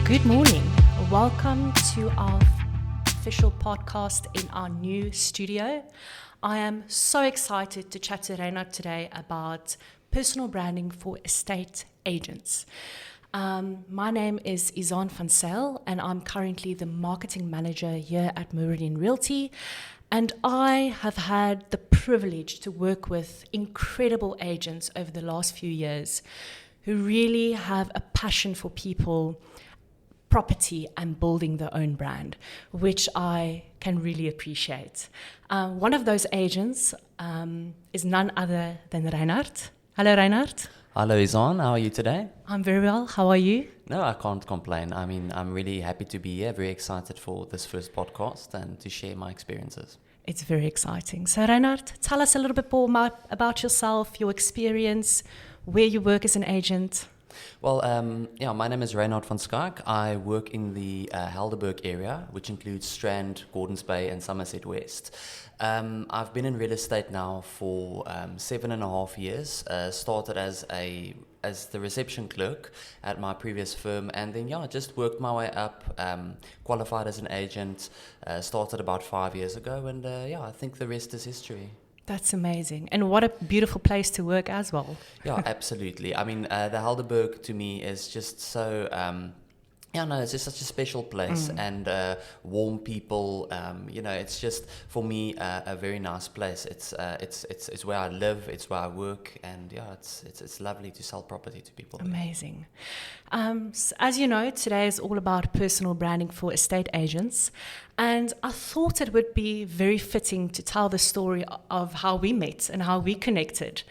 Good morning. Welcome to our official podcast in our new studio. I am so excited to chat to Rynhard today about personal branding for estate agents. My name is Izaan van Zyl, and I'm currently the marketing manager here at Meridian Realty. And I have had the privilege to work with incredible agents over the last few years who really have a passion for people, property, and building their own brand, which I can really appreciate. One of those agents is none other than Rynhard. Hello, Rynhard. Hello, Izaan. How are you today? I'm very well. How are you? No, I can't complain. I mean, I'm really happy to be here, very excited for this first podcast and to share my experiences. It's very exciting. So, Rynhard, tell us a little bit more about yourself, your experience, where you work as an agent. Well, my name is Rynhard van Schaik. I work in the Helderberg area, which includes Strand, Gordons Bay, and Somerset West. I've been in real estate now for 7.5 years. Started as the reception clerk at my previous firm, and then just worked my way up. Qualified as an agent. Started about 5 years ago, and I think the rest is history. That's amazing. And what a beautiful place to work as well. Yeah, absolutely. I mean, the Helderberg to me is just so, it's just such a special place and warm people. It's just, for me, a very nice place. It's where I live, it's where I work, and it's lovely to sell property to people. Amazing. As you know, today is all about personal branding for estate agents. And I thought it would be very fitting to tell the story of how we met and how we connected.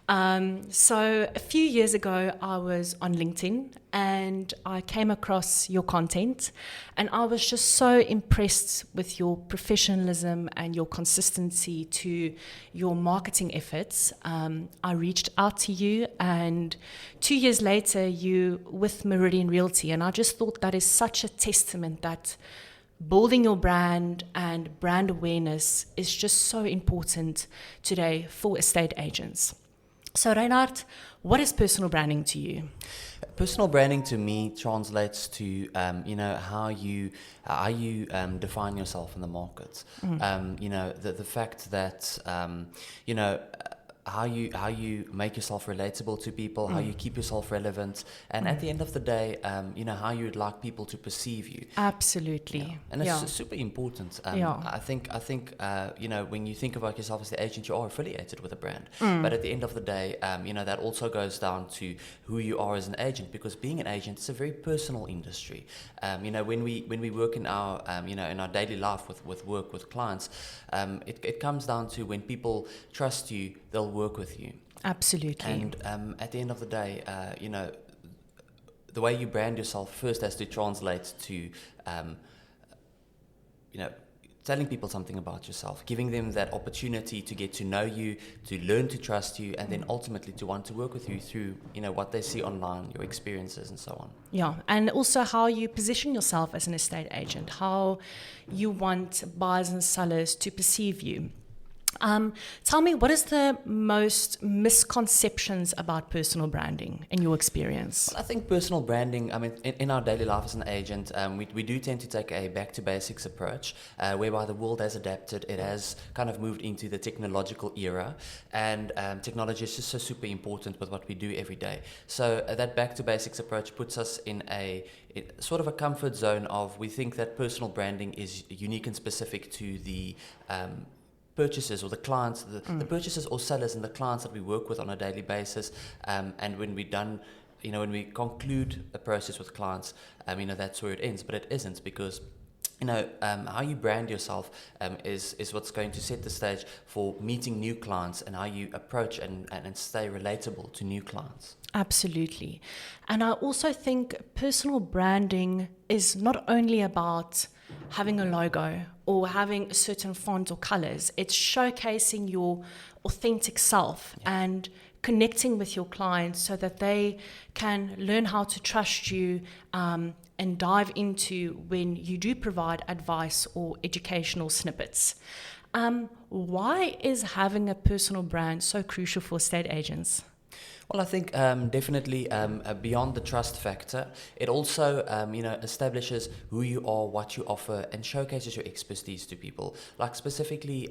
So a few years ago, I was on LinkedIn and I came across your content, and I was just so impressed with your professionalism and your consistency to your marketing efforts. I reached out to you, and 2 years later, you with Meridian Realty, and I just thought that is such a testament that building your brand and brand awareness is just so important today for estate agents. So, Rynhard, what is personal branding to you? Personal branding to me translates to how you define yourself in the market. The fact that how you make yourself relatable to people, how you keep yourself relevant, and at the end of the day, how you would like people to perceive you. Absolutely. And it's super important. I think when you think about yourself as the agent, you are affiliated with a brand. But at the end of the day, that also goes down to who you are as an agent, because being an agent is a very personal industry. When we work in our in our daily life with clients, it comes down to when people trust you, they'll work with you. Absolutely. And at the end of the day, the way you brand yourself first has to translate to, telling people something about yourself, giving them that opportunity to get to know you, to learn to trust you, and then ultimately to want to work with you through, what they see online, your experiences, and so on. Yeah, and also how you position yourself as an estate agent, how you want buyers and sellers to perceive you. Tell me, what is the most misconceptions about personal branding in your experience? Well, I think personal branding, in our daily life as an agent, we do tend to take a back to basics approach, whereby the world has adapted. It has kind of moved into the technological era, and technology is just so super important with what we do every day. So that back to basics approach puts us in sort of a comfort zone of, we think that personal branding is unique and specific to the purchasers or the clients, the purchasers or sellers and the clients that we work with on a daily basis. And when when we conclude a process with clients, that's where it ends. But it isn't, because how you brand yourself is what's going to set the stage for meeting new clients, and how you approach and stay relatable to new clients. Absolutely. And I also think personal branding is not only about having a logo or having a certain font or colors. It's showcasing your authentic self and connecting with your clients so that they can learn how to trust you and dive into when you do provide advice or educational snippets. Why is having a personal brand so crucial for estate agents? Well, I think definitely beyond the trust factor, it also establishes who you are, what you offer, and showcases your expertise to people. Like specifically,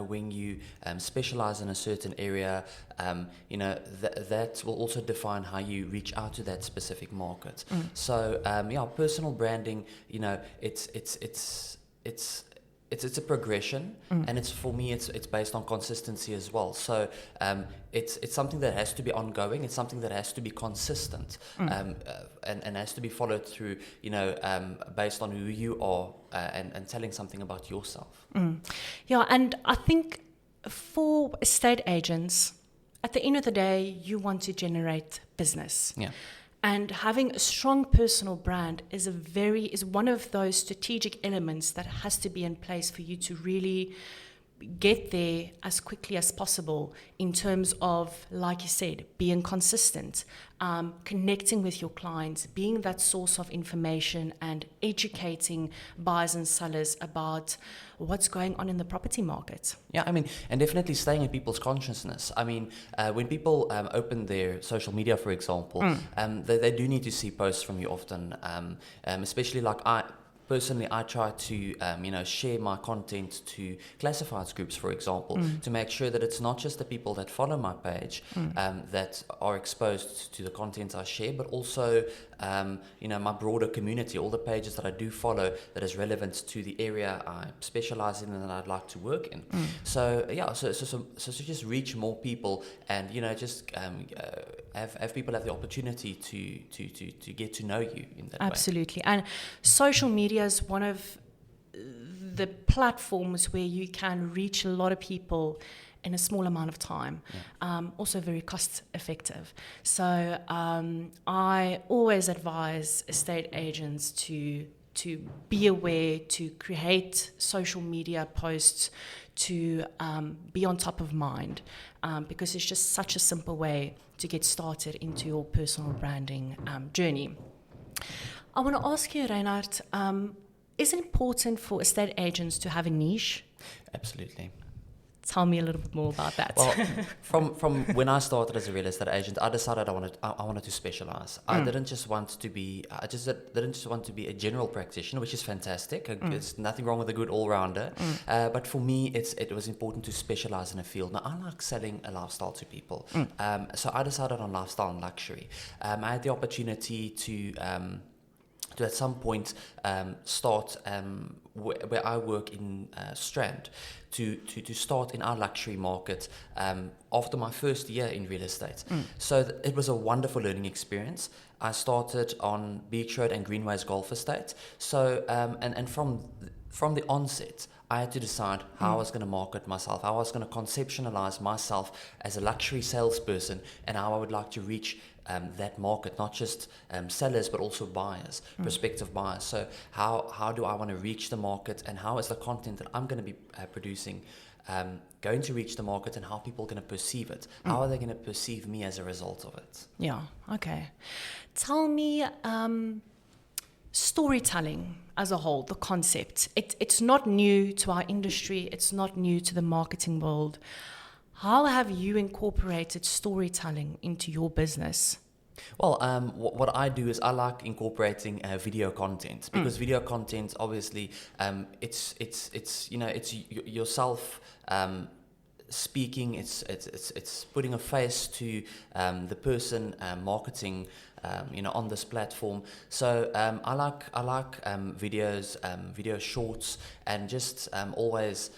when you specialize in a certain area, that will also define how you reach out to that specific market. So personal branding, it's a progression, and it's for me it's based on consistency as well. So it's something that has to be ongoing. It's something that has to be consistent, and has to be followed through. Based on who you are, and telling something about yourself. Yeah, and I think for estate agents, at the end of the day, you want to generate business. Yeah. And having a strong personal brand is one of those strategic elements that has to be in place for you to really get there as quickly as possible in terms of, like you said, being consistent, connecting with your clients, being that source of information and educating buyers and sellers about what's going on in the property market. Yeah, I mean, and definitely staying in people's consciousness. I mean, when people open their social media, for example, they do need to see posts from you often, especially like Personally, I try to, share my content to classifieds groups, for example, to make sure that it's not just the people that follow my page that are exposed to the content I share, but also, my broader community, all the pages that I do follow that is relevant to the area I specialize in and that I'd like to work in. So just reach more people and, just have people have the opportunity to get to know you in that way. Absolutely. And social media is one of the platforms where you can reach a lot of people in a small amount of time. Also very cost effective. So I always advise estate agents to be aware, to create social media posts, to be on top of mind, because it's just such a simple way to get started into your personal branding journey. I want to ask you, Rynhard, is it important for estate agents to have a niche? Absolutely. Tell me a little bit more about that. Well, from when I started as a real estate agent, I decided I wanted to specialize. I didn't just want to be a general practitioner, which is fantastic. There's nothing wrong with a good all-rounder. But for me, it was important to specialize in a field. Now, I like selling a lifestyle to people. So I decided on lifestyle and luxury. I had the opportunity to at some point start where I work in Strand, to start in our luxury market after my first year in real estate. So it was a wonderful learning experience. I started on Beach Road and Greenways Golf Estate. So and from the onset, I had to decide how I was going to market myself, how I was going to conceptualize myself as a luxury salesperson, and how I would like to reach that market, not just sellers, but also buyers, prospective buyers. So how do I want to reach the market, and how is the content that I'm going to be producing going to reach the market, and how people are going to perceive it? How are they going to perceive me as a result of it? Yeah, okay. Tell me, storytelling as a whole, the concept, it's not new to our industry, it's not new to the marketing world. How have you incorporated storytelling into your business? Well, what I do is I like incorporating video content, because video content, obviously, it's yourself speaking. It's putting a face to the person marketing, on this platform. So I like videos, video shorts, and just always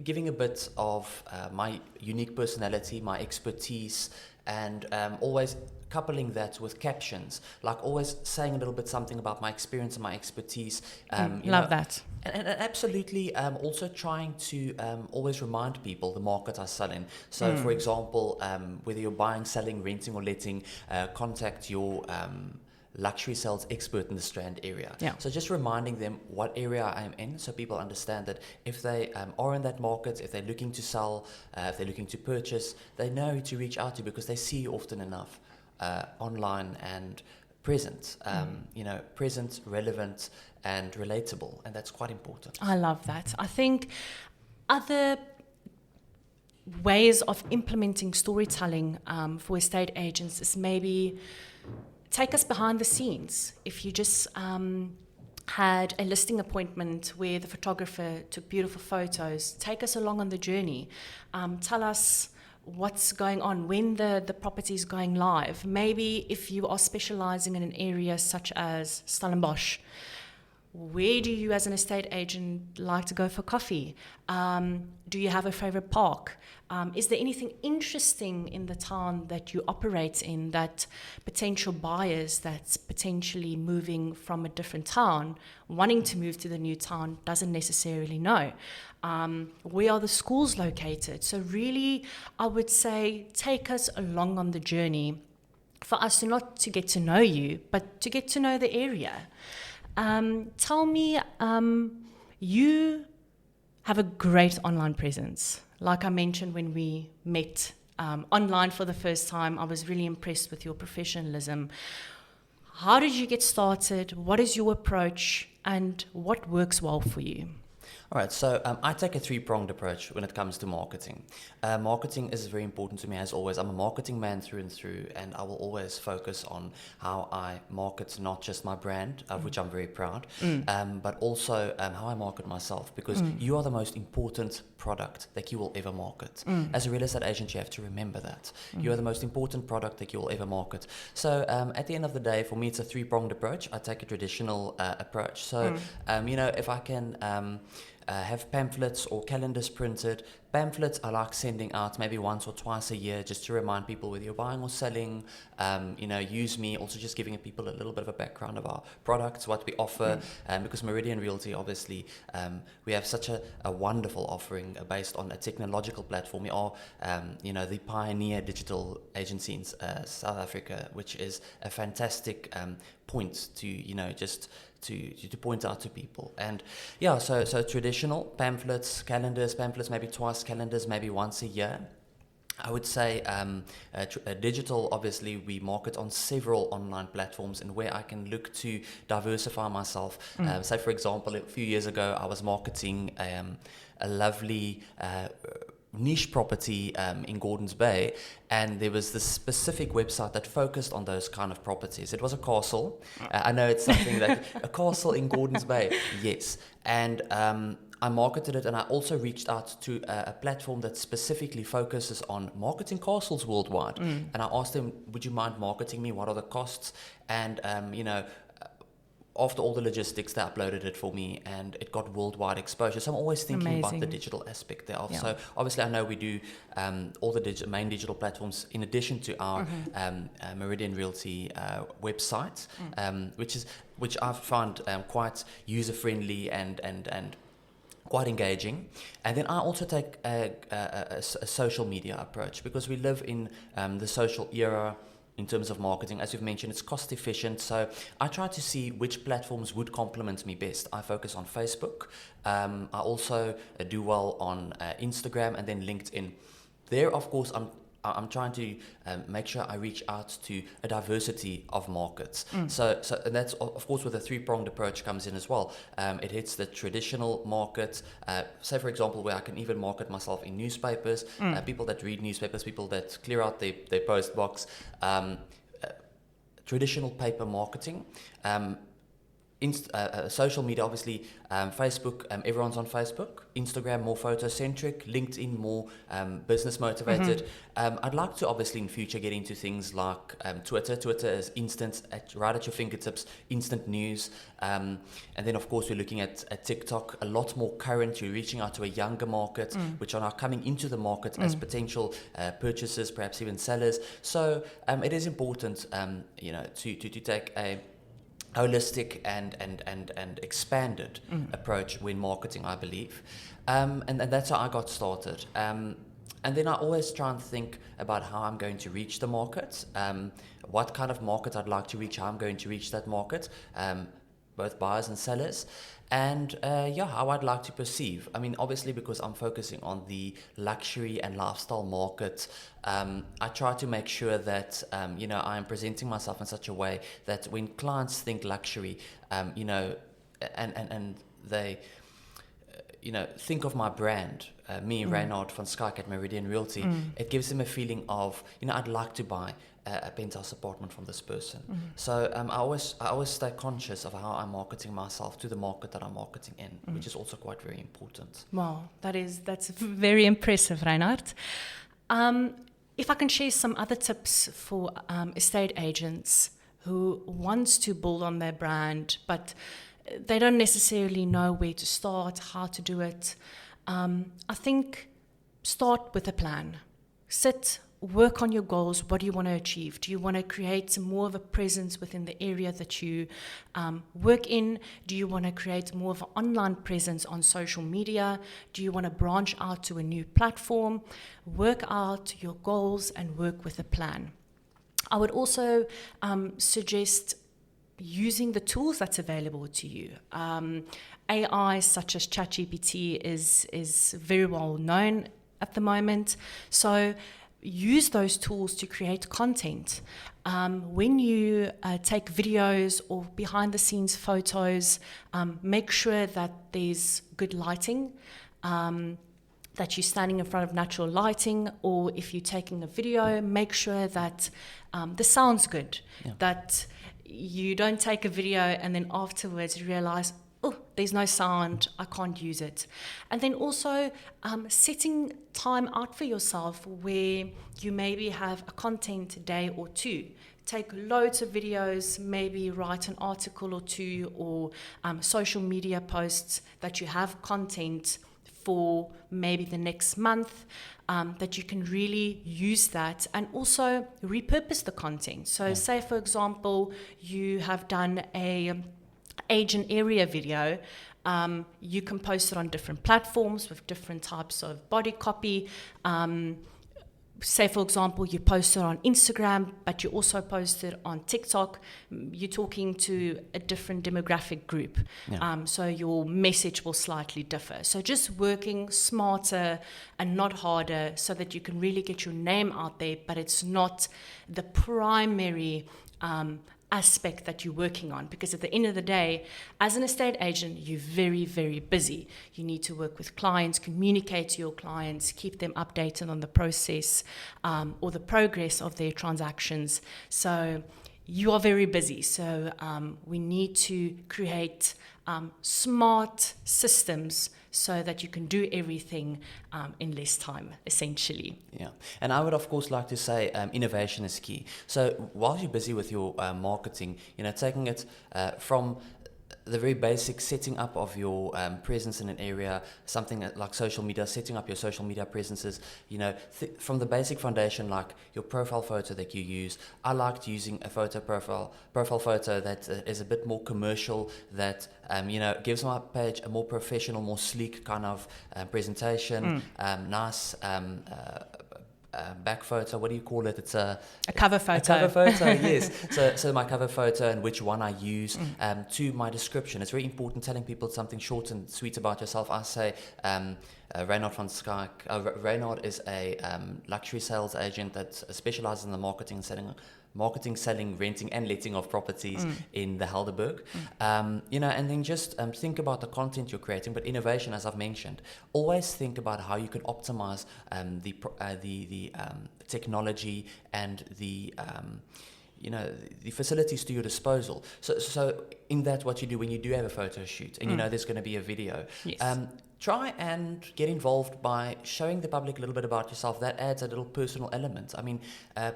giving a bit of my unique personality, my expertise, and always coupling that with captions, like always saying a little bit something about my experience and my expertise. Love that. And absolutely also trying to always remind people the market I sell in. So, for example, whether you're buying, selling, renting, or letting, contact your luxury sales expert in the Strand area. Yeah. So just reminding them what area I am in, so people understand that if they are in that market, if they're looking to sell, if they're looking to purchase, they know who to reach out to, because they see you often enough online and present, present, relevant, and relatable, and that's quite important. I love that. I think other ways of implementing storytelling for estate agents is maybe take us behind the scenes. If you just had a listing appointment where the photographer took beautiful photos, take us along on the journey. Tell us what's going on, when the property is going live. Maybe if you are specializing in an area such as Stellenbosch, where do you as an estate agent like to go for coffee? Do you have a favorite park? Is there anything interesting in the town that you operate in that potential buyers that's potentially moving from a different town, wanting to move to the new town, doesn't necessarily know? Where are the schools located? So really, I would say take us along on the journey for us not to get to know you, but to get to know the area. Tell me, you have a great online presence. Like I mentioned when we met online for the first time, I was really impressed with your professionalism. How did you get started? What is your approach? And what works well for you? All right, so I take a three-pronged approach when it comes to marketing. Marketing is very important to me, as always. I'm a marketing man through and through, and I will always focus on how I market not just my brand, of which I'm very proud, but also how I market myself, because you are the most important product that you will ever market. As a real estate agent, you have to remember that. You are the most important product that you will ever market. So at the end of the day, for me, it's a three-pronged approach. I take a traditional approach. So, if I can have pamphlets or calendars printed. Pamphlets I like sending out maybe once or twice a year just to remind people whether you're buying or selling, use me, also just giving people a little bit of a background of our products, what we offer, because Meridian Realty, obviously, we have such a wonderful offering based on a technological platform. We are, the pioneer digital agency in South Africa, which is a fantastic point to, to point out to people. And so traditional pamphlets maybe twice, calendars maybe once a year. I would say digital, obviously, we market on several online platforms, and where I can look to diversify myself. Say, for example, a few years ago, I was marketing a lovely niche property in Gordons Bay, and there was this specific website that focused on those kind of properties. It was a castle. I know it's something that a castle in Gordons Bay, yes. And I marketed it, and I also reached out to a platform that specifically focuses on marketing castles worldwide. And I asked them, would you mind marketing me? What are the costs? And after all the logistics, they uploaded it for me, and it got worldwide exposure. So I'm always thinking about the digital aspect thereof. So obviously, I know we do all the main digital platforms in addition to our Meridian Realty website, which I found quite user friendly and quite engaging. And then I also take a social media approach, because we live in the social era. In terms of marketing, as you've mentioned, it's cost efficient. So I try to see which platforms would complement me best. I focus on Facebook. I also do well on Instagram and then LinkedIn. There, of course, I'm trying to make sure I reach out to a diversity of markets. So and that's, of course, where the three-pronged approach comes in as well. It hits the traditional market, say, for example, where I can even market myself in newspapers, people that read newspapers, people that clear out their post box, traditional paper marketing, social media, obviously, Facebook, everyone's on Facebook. Instagram, more photocentric. LinkedIn, more business motivated. I'd like to, obviously, in future get into things like Twitter. Twitter is instant, right at your fingertips, instant news. And then, of course, we're looking at TikTok, a lot more current. You're reaching out to a younger market, which are now coming into the market as potential purchasers, perhaps even sellers. So it is important, to take a holistic and expanded approach when marketing, I believe. And that's how I got started. And then I always try and think about how I'm going to reach the market, what kind of market I'd like to reach, how I'm going to reach that market, both buyers and sellers, and how I'd like to perceive. I mean, obviously, because I'm focusing on the luxury and lifestyle market, I try to make sure that I am presenting myself in such a way that when clients think luxury, and they think of my brand, me, Rynhard van Schaik at Meridian Realty, it gives them a feeling of, I'd like to buy a penthouse apartment from this person. So I always stay conscious of how I'm marketing myself to the market that I'm marketing in, which is also quite very important. Wow, that's very impressive, Rynhard. If I can share some other tips for estate agents who wants to build on their brand, but they don't necessarily know where to start, how to do it. I think start with a plan. Sit, work on your goals. What do you want to achieve? Do you want to create more of a presence within the area that you work in? Do you want to create more of an online presence on social media? Do you want to branch out to a new platform? Work out your goals and work with a plan. I would also suggest using the tools that's available to you. AI such as ChatGPT is very well known at the moment. So use those tools to create content. When you take videos or behind the scenes photos, make sure that there's good lighting, that you're standing in front of natural lighting, or if you're taking a video, make sure that the sound's good, that you don't take a video and then afterwards realize, oh, there's no sound, I can't use it. And then also setting time out for yourself where you maybe have a content day or two. Take loads of videos, maybe write an article or two, or social media posts that you have content for maybe the next month, that you can really use that and also repurpose the content. So say, for example, you have done a agent area video, you can post it on different platforms with different types of body copy. Say, for example, you post it on Instagram, but you also post it on TikTok. You're talking to a different demographic group. So your message will slightly differ. So just working smarter and not harder so that you can really get your name out there, but it's not the primary aspect that you're working on, because at the end of the day, as an estate agent, you're very, very busy. You need to work with clients, communicate to your clients, keep them updated on the process or the progress of their transactions. So you are very busy. So we need to create smart systems so that you can do everything in less time, essentially. Yeah, and I would, of course, like to say innovation is key. So while you're busy with your marketing, taking it from the very basic setting up of your presence in an area, something like social media, setting up your social media presences, from the basic foundation, like your profile photo that you use. I liked using a profile photo that is a bit more commercial, that gives my page a more professional, more sleek kind of presentation, nice back photo. What do you call it? It's a cover photo. A cover photo, yes. So my cover photo and which one I use to my description. It's very important telling people something short and sweet about yourself. I say Rynhard van Schaik. Rynhard is a luxury sales agent that specializes in the marketing, selling, renting and letting of properties in the Helderberg. And then just think about the content you're creating, but innovation, as I've mentioned, always think about how you can optimize the technology and the facilities to your disposal. So in that, what you do when you do have a photo shoot and there's going to be a video, try and get involved by showing the public a little bit about yourself. That adds a little personal element. I mean,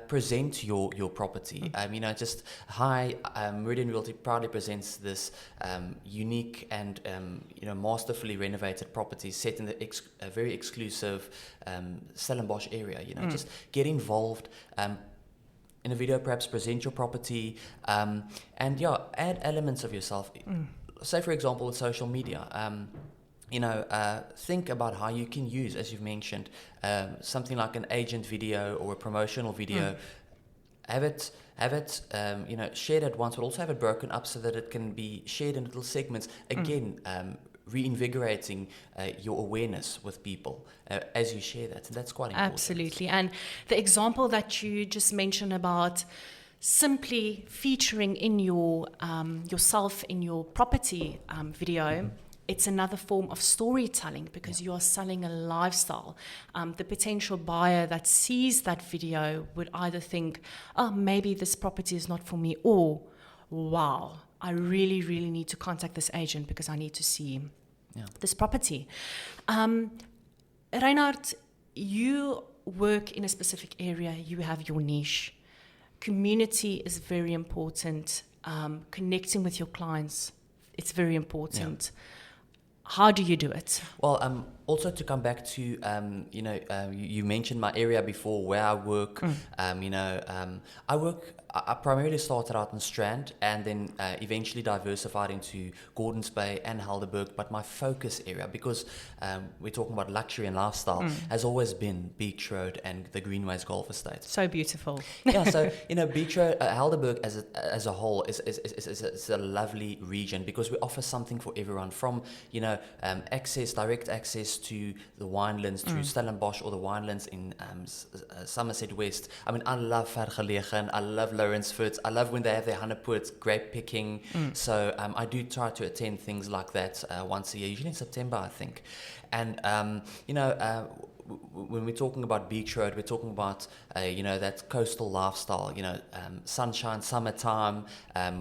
present your property. Meridian Realty proudly presents this unique and masterfully renovated property set in a very exclusive Stellenbosch area. Just get involved. In a video, perhaps present your property, and add elements of yourself. Say, for example, with social media. Think about how you can use, as you've mentioned, something like an agent video or a promotional video. Have it shared at once, but also have it broken up so that it can be shared in little segments. Again, reinvigorating your awareness with people as you share that. And that's quite important. Absolutely. And the example that you just mentioned about simply featuring in your yourself in your property video, it's another form of storytelling because you are selling a lifestyle. The potential buyer that sees that video would either think, oh, maybe this property is not for me, or wow, I really, really need to contact this agent because I need to see this property. Rynhard, you work in a specific area, you have your niche. Community is very important. Connecting with your clients, it's very important. How do you do it? Well, also to come back to, you mentioned my area before where I work. I primarily started out in Strand and then eventually diversified into Gordons Bay and Helderberg. But my focus area, because we're talking about luxury and lifestyle, has always been Beach Road and the Greenways Golf Estate. So beautiful. Yeah, so Beach Road, Helderberg as a whole is a lovely region because we offer something for everyone, from direct access to the winelands through Stellenbosch or the winelands in Somerset West. I mean, I love Vergelegen, I love Lawrenceford, I love when they have their Hannepoort grape picking. So I do try to attend things like that once a year, usually in September, I think. And when we're talking about Beach Road, we're talking about that coastal lifestyle. Sunshine, summertime,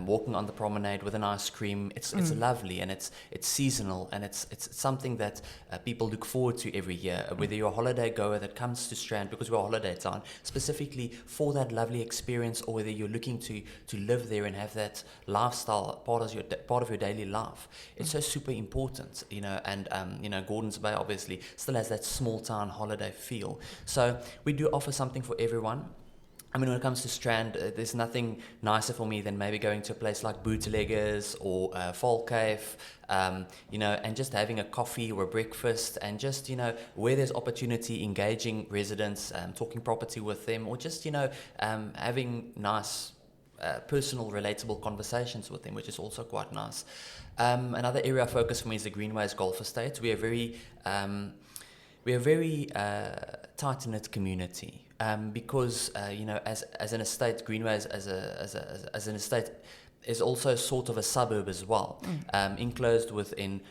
walking on the promenade with an ice cream. It's lovely, and it's seasonal, and it's something that people look forward to every year. Whether you're a holiday goer that comes to Strand because we're a holiday town specifically for that lovely experience, or whether you're looking to live there and have that lifestyle part of your daily life, it's so super important. And Gordons Bay obviously still has that small town holiday feel. So we do offer something for everyone. I mean, when it comes to Strand, there's nothing nicer for me than maybe going to a place like Bootleggers or Fall Cave, and just having a coffee or a breakfast, and just, where there's opportunity, engaging residents, talking property with them, or just, having nice, personal, relatable conversations with them, which is also quite nice. Another area of focus for me is the Greenways Golf Estate. We are very tight-knit community because as an estate, Greenways as an estate is also sort of a suburb as well, enclosed within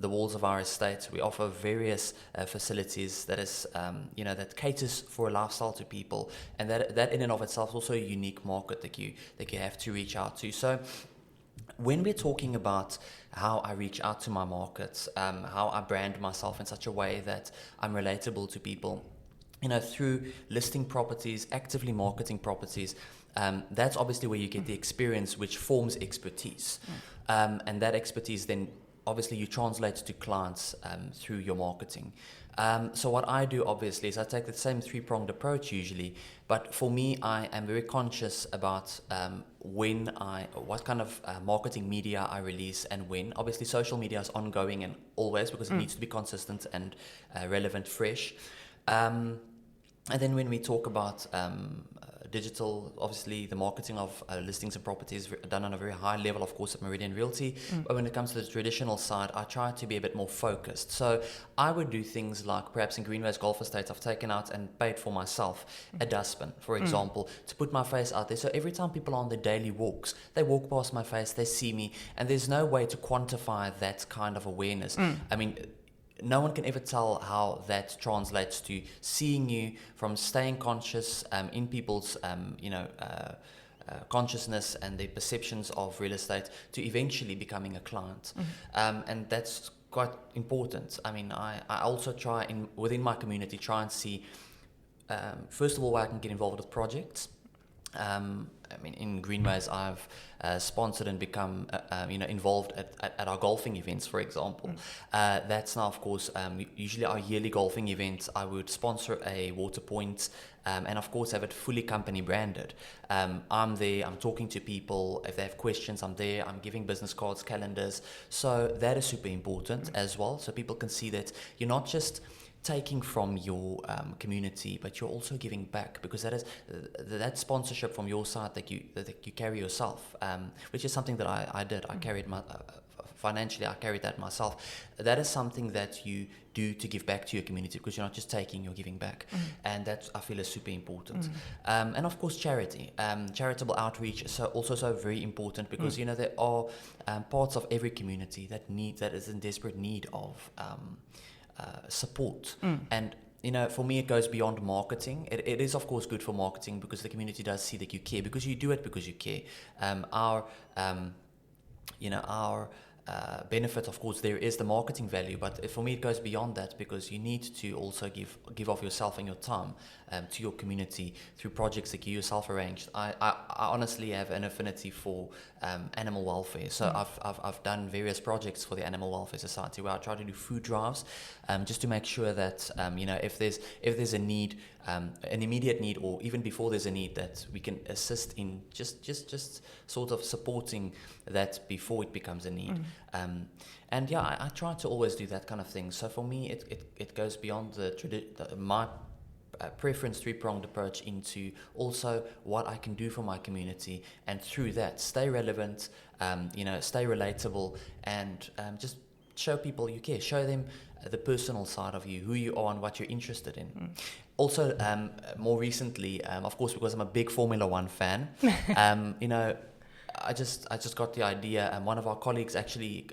the walls of our estate. We offer various facilities that is that caters for a lifestyle to people, and that in and of itself is also a unique market that you have to reach out to. So when we're talking about how I reach out to my markets, how I brand myself in such a way that I'm relatable to people, through listing properties, actively marketing properties, that's obviously where you get the experience, which forms expertise. And that expertise then obviously you translate to clients through your marketing. So what I do obviously is I take the same three-pronged approach usually, but for me I am very conscious about what kind of marketing media I release and when. Obviously social media is ongoing and always, because it needs to be consistent and relevant, fresh. And then when we talk about digital, obviously the marketing of listings and properties done on a very high level, of course, at Meridian Realty. But when it comes to the traditional side, I try to be a bit more focused. So I would do things like, perhaps in Greenways Golf Estate, I've taken out and paid for myself a dustbin, for example, to put my face out there. So every time people are on their daily walks, they walk past my face, they see me, and there's no way to quantify that kind of awareness. I mean, no one can ever tell how that translates to seeing you, from staying conscious in people's, consciousness and their perceptions of real estate, to eventually becoming a client. And that's quite important. I mean, I also try within my community, try and see, first of all, where I can get involved with projects. I mean, in Greenways, I've sponsored and become, involved at our golfing events, for example. That's now, of course, usually our yearly golfing events, I would sponsor a water point, and of course have it fully company branded. I'm there, I'm talking to people. If they have questions, I'm there. I'm giving business cards, calendars. So that is super important as well. So people can see that you're not just taking from your community, but you're also giving back, because that sponsorship from your side that you carry yourself, which is something that I did. I carried financially, I carried that myself. That is something that you do to give back to your community, because you're not just taking, you're giving back. And that, I feel, is super important. And of course, charity. Charitable outreach is also so very important, because, there are parts of every community that is in desperate need of support. And for me, it goes beyond marketing. It is, of course, good for marketing, because the community does see that you care, because you do it because you care. Our benefit, of course, there is the marketing value, but for me it goes beyond that, because you need to also give of yourself and your time to your community through projects that you yourself arranged. I honestly have an affinity for animal welfare, so I've done various projects for the Animal Welfare Society, where I try to do food drives, just to make sure that if there's a need, an immediate need, or even before there's a need, that we can assist in just sort of supporting that before it becomes a need. I try to always do that kind of thing. So for me, it goes beyond my preference, three-pronged approach, into also what I can do for my community, and through that stay relevant, stay relatable, and just show people you care. Show them the personal side of you, who you are, and what you're interested in. Also, more recently, of course, because I'm a big Formula One fan, I just got the idea, and one of our colleagues actually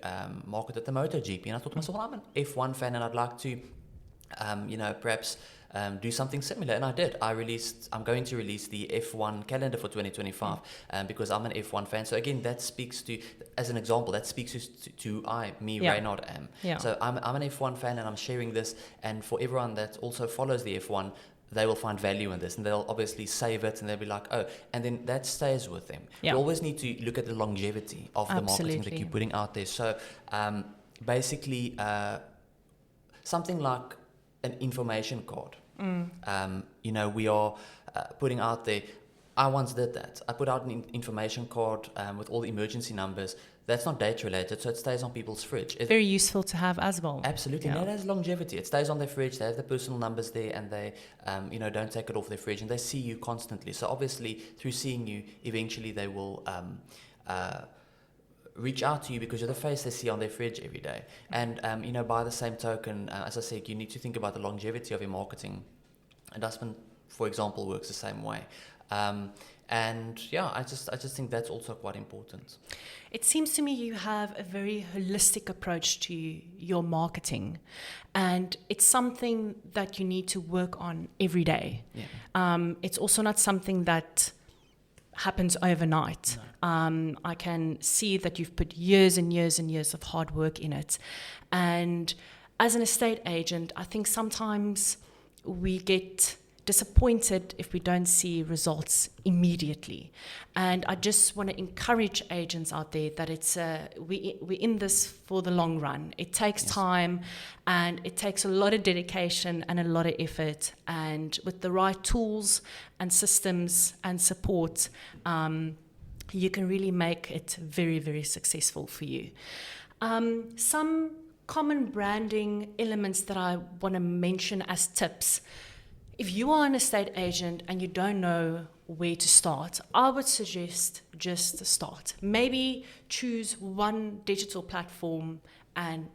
marketed the MotoGP, and I thought to myself, well, I'm an F1 fan, and I'd like to, perhaps do something similar, and I did. I'm going to release the F1 calendar for 2025, because I'm an F1 fan. So again, that speaks to, as an example, that speaks to Rynhard am. Yeah. So I'm an F1 fan, and I'm sharing this, and for everyone that also follows the F1, they will find value in this, and they'll obviously save it, and they'll be like, oh, and then that stays with them. Yeah. You always need to look at the longevity of the marketing that you're putting out there. So basically, something like an information card. We are putting out there. I once did that. I put out an information card with all the emergency numbers. That's not date related, so it stays on people's fridge. Very useful to have as well. Absolutely, and that has longevity. It stays on their fridge. They have the personal numbers there, and they, don't take it off their fridge, and they see you constantly. So obviously, through seeing you, eventually they will reach out to you, because you're the face they see on their fridge every day. And by the same token, as I said, you need to think about the longevity of your marketing. And Dustbin, for example, works the same way. I just think that's also quite important. It seems to me you have a very holistic approach to your marketing, and it's something that you need to work on every day. Yeah. It's also not something that happens overnight. No. I can see that you've put years and years and years of hard work in it. And as an estate agent, I think sometimes we get disappointed if we don't see results immediately. And I just want to encourage agents out there that we're in this for the long run. It takes time, and it takes a lot of dedication and a lot of effort. And with the right tools and systems and support, you can really make it very, very successful for you. Some common branding elements that I want to mention as tips. If you are an estate agent and you don't know where to start, I would suggest just start. Maybe choose one digital platform and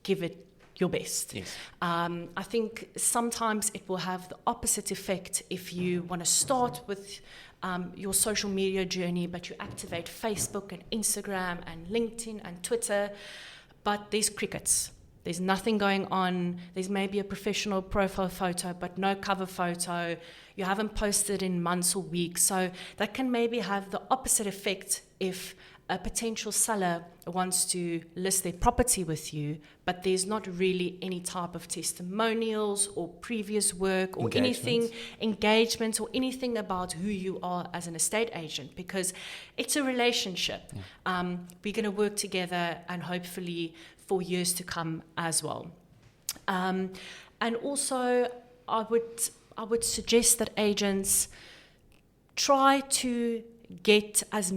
give it your best. Yes. I think sometimes it will have the opposite effect if you want to start with your social media journey, but you activate Facebook and Instagram and LinkedIn and Twitter, but there's crickets. There's nothing going on. There's maybe a professional profile photo, but no cover photo. You haven't posted in months or weeks. So that can maybe have the opposite effect if a potential seller wants to list their property with you, but there's not really any type of testimonials or previous work or engagement or anything about who you are as an estate agent, because it's a relationship. Yeah. We're going to work together, and hopefully for years to come as well. And also, I would suggest that agents try to get as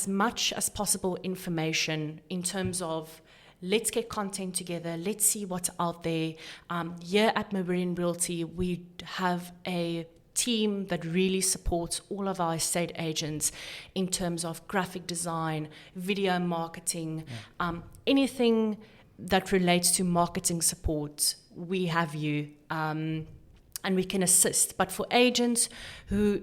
much as possible information in terms of let's get content together, let's see what's out there. Here at Meridian Realty, we have a team that really supports all of our estate agents in terms of graphic design, video marketing, anything that relates to marketing support. We have you, and we can assist. But for agents who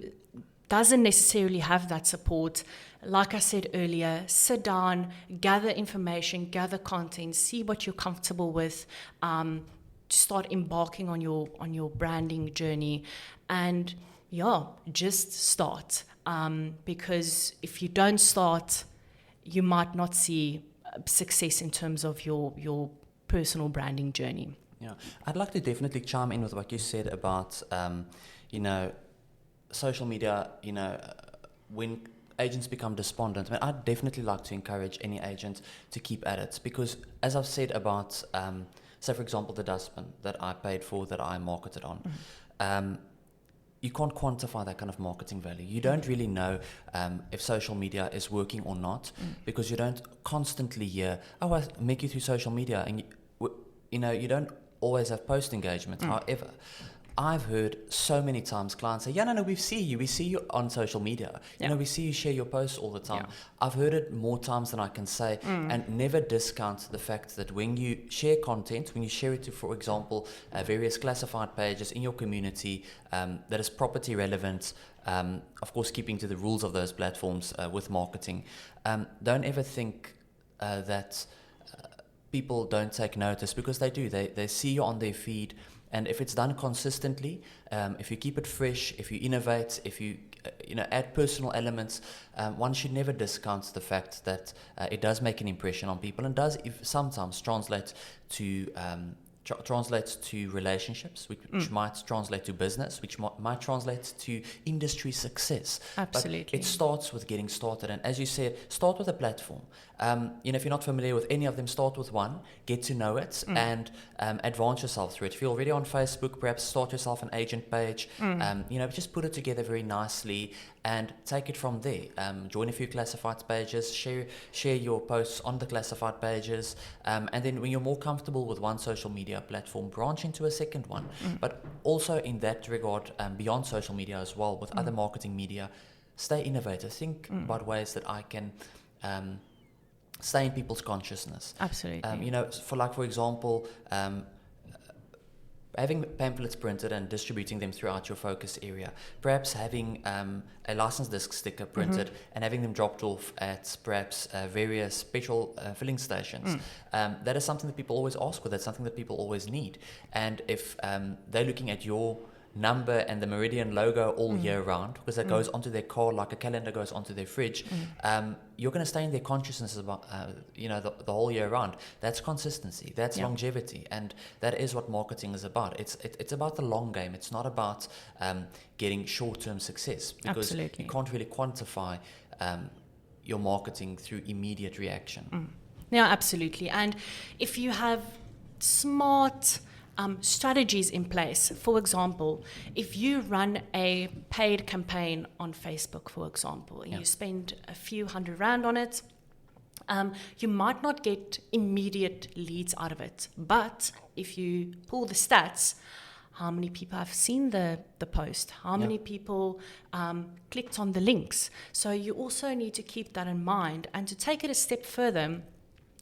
doesn't necessarily have that support, like I said earlier, sit down, gather information, gather content, see what you're comfortable with, to start embarking on your branding journey, and just start. Because if you don't start, you might not see success in terms of your personal branding journey. Yeah, I'd like to definitely chime in with what you said about, social media, when agents become despondent. I mean, I'd definitely like to encourage any agent to keep at it, because as I've said about, say for example, the dustbin that I paid for, that I marketed on, you can't quantify that kind of marketing value. You don't really know if social media is working or not, because you don't constantly hear, oh, I make you through social media, and you don't always have post engagement. However, I've heard so many times clients say, no, we see you on social media. We see you share your posts all the time. I've heard it more times than I can say, and never discount the fact that when you share content, when you share it to, for example, various classified pages in your community that is property relevant, of course keeping to the rules of those platforms with marketing, don't ever think that people don't take notice, because they do. They see you on their feed. And if it's done consistently, if you keep it fresh, if you innovate, if you add personal elements, one should never discount the fact that it does make an impression on people, and does sometimes translate to relationships, which might translate to business, which might translate to industry success. Absolutely. But it starts with getting started. And as you said, start with a platform. If you're not familiar with any of them, start with one, get to know it, and advance yourself through it. If you're already on Facebook, perhaps start yourself an agent page. Just put it together very nicely and take it from there. Join a few classified pages, share your posts on the classified pages, and then when you're more comfortable with one social media platform, branch into a second one. But also in that regard, beyond social media as well, with other marketing media, stay innovative. Think about ways that I can stay in people's consciousness. Absolutely. For example, having pamphlets printed and distributing them throughout your focus area, perhaps having a license disc sticker printed and having them dropped off at perhaps various petrol filling stations. That is something that people always ask for. That's something that people always need. And if they're looking at your number and the Meridian logo all year round, because that goes onto their car like a calendar goes onto their fridge, you're going to stay in their consciousness about the whole year round. That's consistency, that's longevity, and that is what marketing is about. It's about the long game. It's not about getting short-term success, because Absolutely. you can't really quantify your marketing through immediate reaction. Yeah, absolutely. And if you have smart strategies in place, for example, if you run a paid campaign on Facebook, for example, and you spend a few £100 on it, you might not get immediate leads out of it. But if you pull the stats, how many people have seen the post? How many people clicked on the links? So you also need to keep that in mind. And to take it a step further,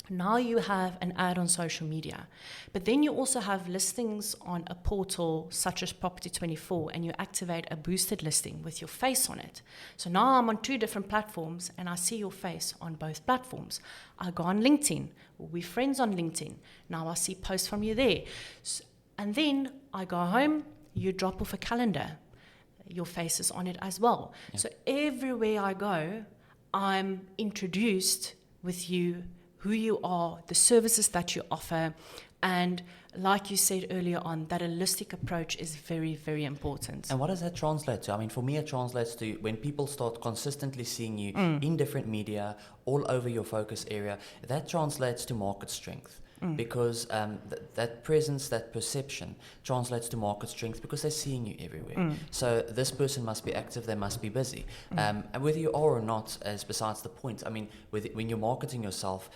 now you have an ad on social media, but then you also have listings on a portal such as Property24, and you activate a boosted listing with your face on it. So now I'm on 2 different platforms and I see your face on both platforms. I go on LinkedIn, we're friends on LinkedIn. Now I see posts from you there. And then I go home, you drop off a calendar, your face is on it as well. So everywhere I go, I'm introduced with you, who you are, the services that you offer, and like you said earlier on, that holistic approach is very, very important. And what does that translate to? I mean, for me, it translates to when people start consistently seeing you in different media, all over your focus area, that translates to market strength. because that presence, that perception translates to market strength because they're seeing you everywhere. So this person must be active, they must be busy. And whether you are or not is besides the point. I mean, when you're marketing yourself,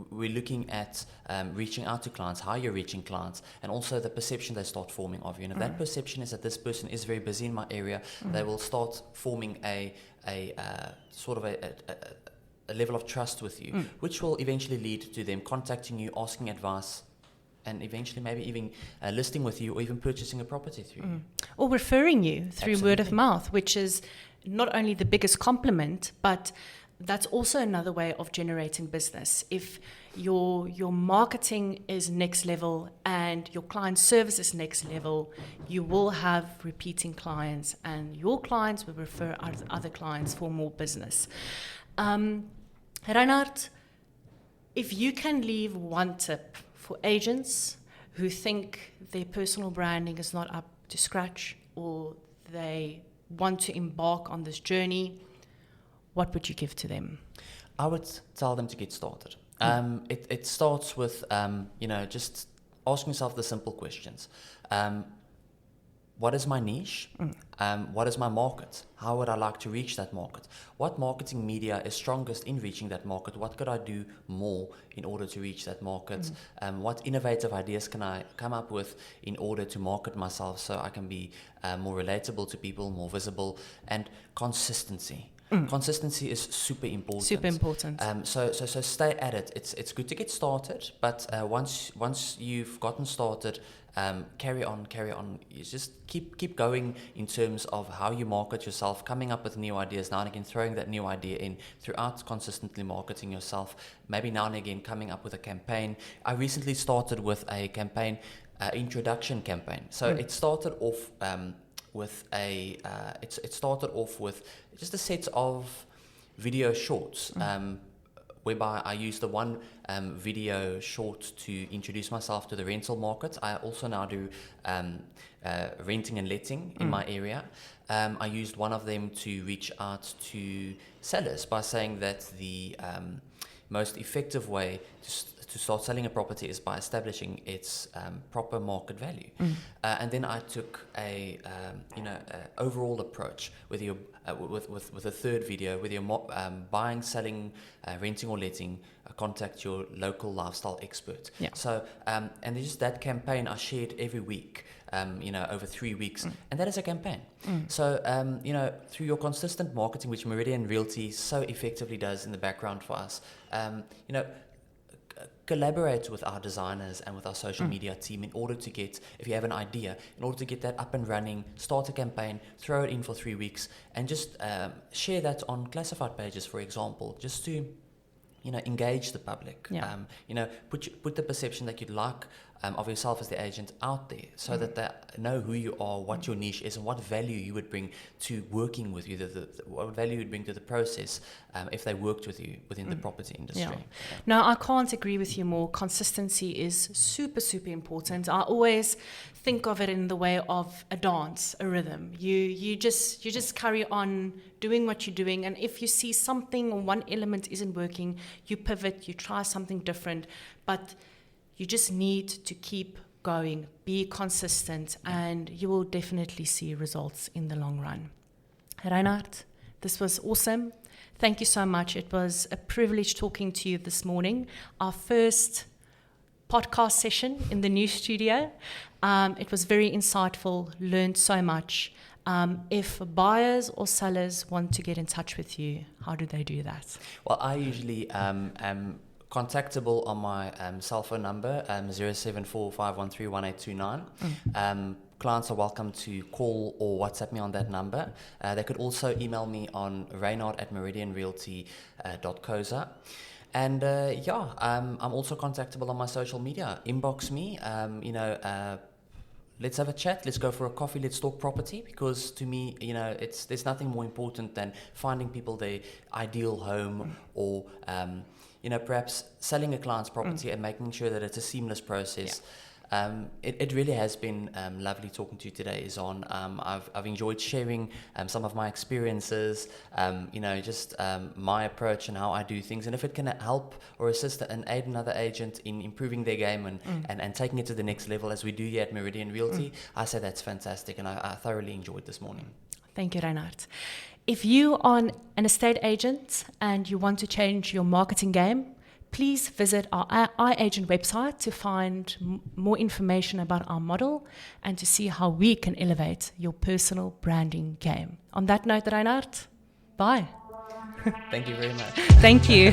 we're looking at reaching out to clients, how you're reaching clients, and also the perception they start forming of you. And if that perception is that this person is very busy in my area, they will start forming a sort of a level of trust with you, which will eventually lead to them contacting you, asking advice, and eventually maybe even listing with you or even purchasing a property through you. Or referring you through Absolutely. word of mouth, which is not only the biggest compliment, but that's also another way of generating business. If your marketing is next level and your client service is next level, you will have repeating clients, and your clients will refer other clients for more business. Rynhard, if you can leave one tip for agents who think their personal branding is not up to scratch or they want to embark on this journey, what would you give to them? I would tell them to get started. It starts with, just asking yourself the simple questions. What is my niche? What is my market? How would I like to reach that market? What marketing media is strongest in reaching that market? What could I do more in order to reach that market? What innovative ideas can I come up with in order to market myself so I can be more relatable to people, more visible, and consistency. Consistency is super important. Super important. So stay at it. It's good to get started, but once you've gotten started, carry on. You just keep going in terms of how you market yourself, coming up with new ideas now and again, throwing that new idea in throughout, consistently marketing yourself. Maybe now and again coming up with a campaign. I recently started with a campaign, introduction campaign. So it started off with it started off with just a set of video shorts, whereby I used the one video short to introduce myself to the rental market. I also now do renting and letting in my area. I used one of them to reach out to sellers by saying that the most effective way to start selling a property is by establishing its proper market value. And then I took a overall approach with your with a third video, with your buying, selling, renting or letting, contact your local lifestyle expert. Yeah. So and there's just that campaign I shared every week, over 3 weeks, and that is a campaign. So through your consistent marketing, which Meridian Realty so effectively does in the background for us, collaborate with our designers and with our social media team in order to get, if you have an idea, in order to get that up and running, start a campaign, throw it in for 3 weeks, and just share that on classified pages, for example, just to engage the public. Yeah. Put the perception that you'd like of yourself as the agent out there, so that they know who you are, what your niche is, and what value you would bring to working with you, what value you would bring to the process if they worked with you within the property industry. Yeah. No, I can't agree with you more. Consistency is super, super important. I always think of it in the way of a dance, a rhythm. You just carry on doing what you're doing, and if you see something or one element isn't working, you pivot, you try something different, but you just need to keep going, be consistent, and you will definitely see results in the long run. Rynhard, this was awesome. Thank you so much. It was a privilege talking to you this morning. Our first podcast session in the new studio. It was very insightful, learned so much. If buyers or sellers want to get in touch with you, how do they do that? Well, I usually am contactable on my cell phone number, 074-513-1829. Clients are welcome to call or WhatsApp me on that number. They could also email me on rynhard@meridianrealty.co.za. And I'm also contactable on my social media. Inbox me, let's have a chat, let's go for a coffee, let's talk property, because to me, there's nothing more important than finding people their ideal home, or perhaps selling a client's property and making sure that it's a seamless process. It really has been lovely talking to you today, Izaan. I've enjoyed sharing some of my experiences, just my approach and how I do things. And if it can help or assist and aid another agent in improving their game and taking it to the next level as we do here at Meridian Realty, I say that's fantastic. And I thoroughly enjoyed this morning. Thank you, Rynhard. If you are an estate agent and you want to change your marketing game, please visit our iAgent website to find more information about our model and to see how we can elevate your personal branding game. On that note, Rynhard, bye. Thank you very much. Thank you.